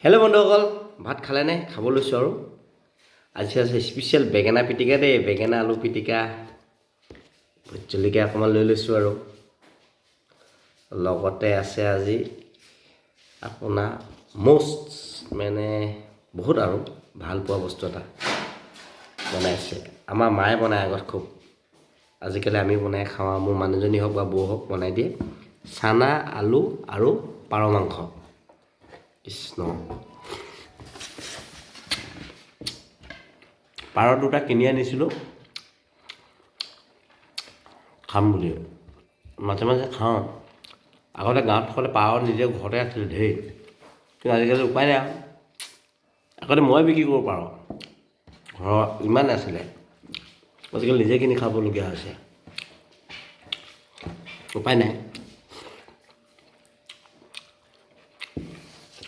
Hello' বন্ধুসকল, ভাত খালেনে? খাব লৈছোঁ আৰু আজি আছে স্পেচিয়েল বেঙেনা পিটিকা দেই। বেঙেনা আলু পিটিকা, ভোট জলকীয়া অকণমান লৈ লৈছোঁ আৰু লগতে আছে আজি আপোনাৰ বহুত আৰু ভাল পোৱা বস্তু এটা বনাইছে। আমাৰ মায়ে বনায় আগত খুব, আজিকালি আমি বনাই খাওঁ। মোৰ মানুহজনী হওক বা বৌ হওক বনাই দিয়ে চানা, আলু আৰু পাৰ মাংস। কৃষ্ণ, পাৰ দুটা কিনি আনিছিলোঁ খাম বুলি। মাজে মাজে খাওঁ। আগতে গাঁৱত থ'লে পাৰ নিজে ঘৰতে আছিলে ঢেৰ, কিন্তু আজিকালি উপায় নাই। আগতে মই বিক্ৰী কৰোঁ পাৰ, ঘৰৰ ইমান আছিলে, আজিকালি নিজে কিনি খাবলগীয়া হৈছে, উপায় নাই।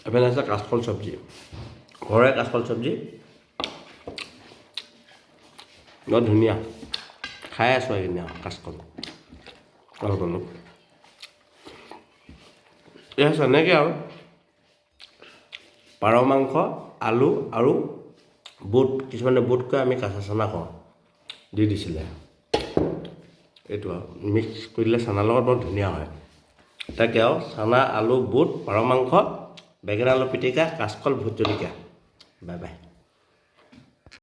এইফালে আছে কাচকল চব্জি, ঘৰৰে কাচকল চব্জি, বৰ ধুনীয়া। খাই আছোঁ এইখিনি আৰু কাচকল অলপ এয়া আছে এনেকৈ আৰু পাৰ মাংস, আলু আৰু বুট, কিছুমানে বুটকৈ আমি কাঁচা চানা কওঁ, দি দিছিলে। এইটো আৰু মিক্স কৰি দিলে চানাৰ লগত বৰ ধুনীয়া হয়। তাকে আৰু চানা, আলু, বুট, পাৰ মাংস, বেঙেনা আলু পিটিকা, কাচকল, ভোট জলকীয়া। Bye bye.